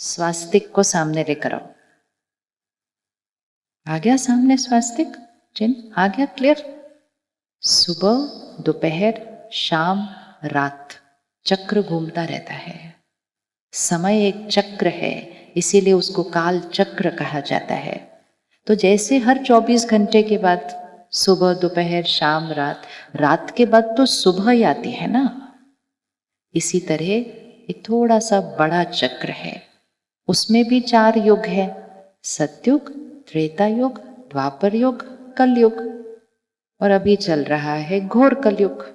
स्वास्तिक को सामने लेकर आओ। आ गया सामने स्वास्तिक चिन्ह? आ गया क्लियर? सुबह, दोपहर, शाम, रात चक्र घूमता रहता है। समय एक चक्र है, इसीलिए उसको काल चक्र कहा जाता है। तो जैसे हर 24 घंटे के बाद सुबह, दोपहर, शाम, रात, रात के बाद तो सुबह ही आती है ना, इसी तरह एक थोड़ा सा बड़ा चक्र है, उसमें भी 4 युग है, सतयुग, त्रेता युग, द्वापर युग, कलयुग, और अभी चल रहा है घोर कलयुग।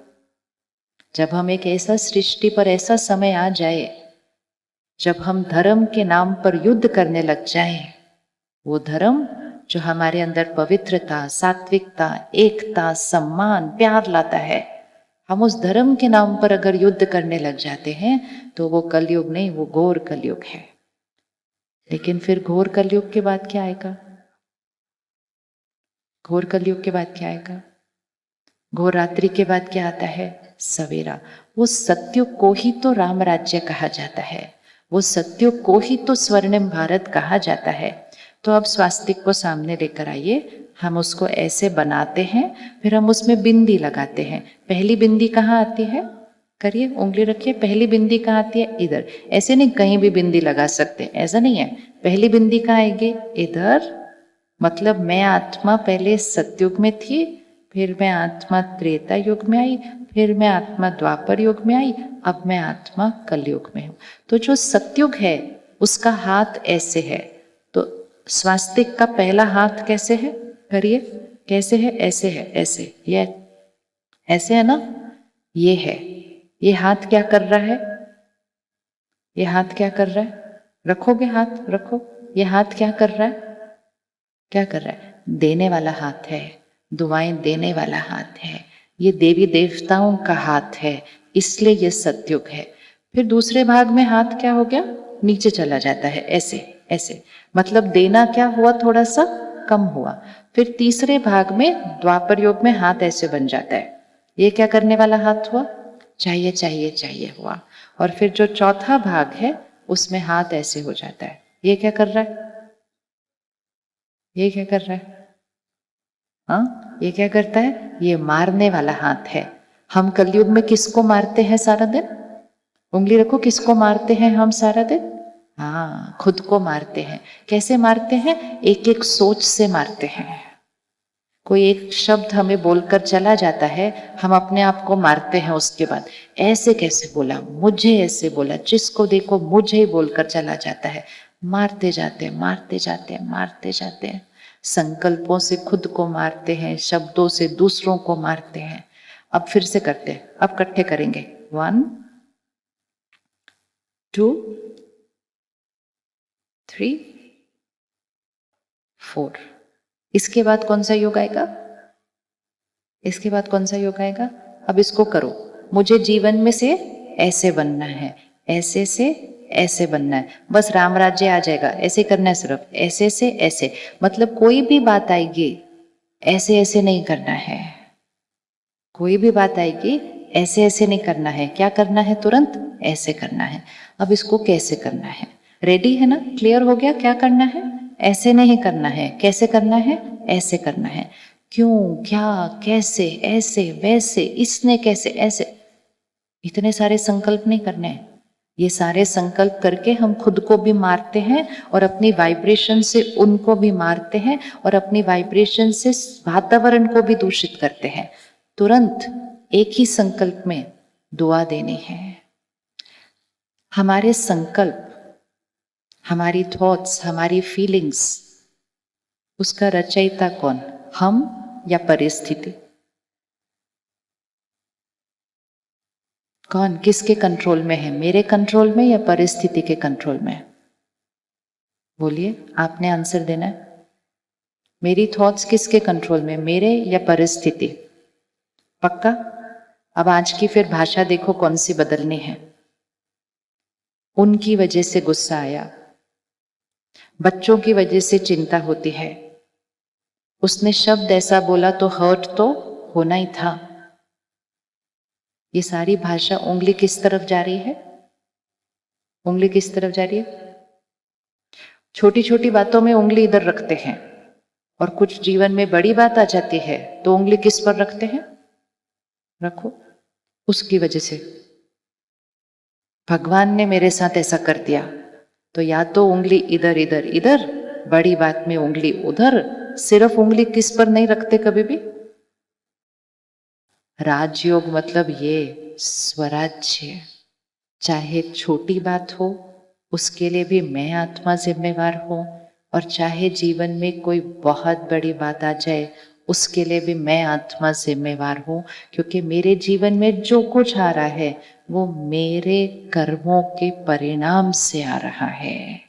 जब हम एक ऐसा सृष्टि पर ऐसा समय आ जाए जब हम धर्म के नाम पर युद्ध करने लग जाएं, वो धर्म जो हमारे अंदर पवित्रता, सात्विकता, एकता, सम्मान, प्यार लाता है, हम उस धर्म के नाम पर अगर युद्ध करने लग जाते हैं तो वो कलयुग नहीं, वो घोर कलयुग है। लेकिन फिर घोर कलयुग के बाद क्या आएगा? घोर कलयुग के बाद क्या आएगा? घोर रात्रि के बाद क्या आता है? सवेरा। वो सत्युग को ही तो राम राज्य कहा जाता है, वो सत्युग को ही तो स्वर्णिम भारत कहा जाता है। तो अब स्वास्तिक को सामने लेकर आइए, हम उसको ऐसे बनाते हैं, फिर हम उसमें बिंदी लगाते हैं। पहली बिंदी कहाँ आती है? करिए, उंगली रखिए, पहली बिंदी कहाँ आती है? इधर। ऐसे नहीं कहीं भी बिंदी लगा सकते, ऐसा नहीं है। पहली बिंदी कहाँ आएगी? इधर। मतलब मैं आत्मा पहले सतयुग में थी, फिर मैं आत्मा त्रेता युग में आई, फिर मैं आत्मा द्वापर युग में आई, अब मैं आत्मा कलयुग में हूं। तो जो सतयुग है उसका हाथ ऐसे है, तो स्वास्तिक का पहला हाथ कैसे है? करिए, कैसे है? ऐसे है, ऐसे, ये ऐसे है ना, ये है। ये हाथ क्या कर रहा है? ये हाथ क्या कर रहा है? रखोगे हाथ? रखो। ये हाथ क्या कर रहा है? क्या कर रहा है? देने वाला हाथ है, दुआएं देने वाला हाथ है, ये देवी देवताओं का हाथ है, इसलिए ये सतयुग है। फिर दूसरे भाग में हाथ क्या हो गया? नीचे चला जाता है, ऐसे ऐसे, मतलब देना क्या हुआ? थोड़ा सा कम हुआ। फिर तीसरे भाग में द्वापर युग में हाथ ऐसे बन जाता है, ये क्या करने वाला हाथ हुआ? चाहिए चाहिए चाहिए हुआ। और फिर जो चौथा भाग है उसमें हाथ ऐसे हो जाता है, ये क्या कर रहा है? ये क्या कर रहा है? हाँ, ये क्या करता है? ये मारने वाला हाथ है। हम कलयुग में किसको मारते हैं सारा दिन? उंगली रखो, किसको मारते हैं हम सारा दिन? हाँ, खुद को मारते हैं। कैसे मारते हैं? एक एक सोच से मारते हैं। कोई एक शब्द हमें बोलकर चला जाता है, हम अपने आप को मारते हैं उसके बाद, ऐसे कैसे बोला, मुझे ऐसे बोला, जिसको देखो मुझे ही बोलकर चला जाता है। मारते जाते हैं, मारते जाते हैं, मारते जाते हैं। संकल्पों से खुद को मारते हैं, शब्दों से दूसरों को मारते हैं। अब फिर से करते हैं, अब इकट्ठे करेंगे। 1 2 3 4। इसके बाद कौन सा योग आएगा? इसके बाद कौन सा योग आएगा? अब इसको करो। मुझे जीवन में से ऐसे बनना है, ऐसे से ऐसे बनना है, बस राम राज्य आ जाएगा। ऐसे करना है, सिर्फ ऐसे से ऐसे, मतलब कोई भी बात आएगी ऐसे ऐसे नहीं करना है। कोई भी बात आएगी ऐसे ऐसे नहीं करना है। क्या करना है? तुरंत ऐसे करना है। अब इसको कैसे करना है? रेडी है ना? क्लियर हो गया क्या करना है? ऐसे नहीं करना है। कैसे करना है? ऐसे करना है। क्यों, क्या, कैसे, ऐसे, वैसे, इसने कैसे, ऐसे, इतने सारे संकल्प नहीं करने हैं। ये सारे संकल्प करके हम खुद को भी मारते हैं और अपनी वाइब्रेशन से उनको भी मारते हैं और अपनी वाइब्रेशन से वातावरण को भी दूषित करते हैं। तुरंत एक ही संकल्प में दुआ देनी है। हमारे संकल्प, हमारी थॉट्स, हमारी फीलिंग्स, उसका रचयिता कौन? हम या परिस्थिति? कौन किसके कंट्रोल में है? मेरे कंट्रोल में या परिस्थिति के कंट्रोल में? बोलिए, आपने आंसर देना है। मेरी थॉट्स किसके कंट्रोल में, मेरे या परिस्थिति? पक्का? अब आज की फिर भाषा देखो कौन सी बदलनी है। उनकी वजह से गुस्सा आया, बच्चों की वजह से चिंता होती है, उसने शब्द ऐसा बोला तो हर्ट तो होना ही था। ये सारी भाषा, उंगली किस तरफ जा रही है? उंगली किस तरफ जा रही है? छोटी छोटी बातों में उंगली इधर रखते हैं, और कुछ जीवन में बड़ी बात आ जाती है तो उंगली किस पर रखते हैं? रखो। उसकी वजह से भगवान ने मेरे साथ ऐसा कर दिया, तो या तो उंगली इधर इधर इधर, बड़ी बात में उंगली उधर, सिर्फ उंगली किस पर नहीं रखते कभी भी? राजयोग मतलब ये स्वराज्य। चाहे छोटी बात हो उसके लिए भी मैं आत्मा जिम्मेवार हूं, और चाहे जीवन में कोई बहुत बड़ी बात आ जाए उसके लिए भी मैं आत्मा जिम्मेवार हूं, क्योंकि मेरे जीवन में जो कुछ आ रहा है वो मेरे कर्मों के परिणाम से आ रहा है।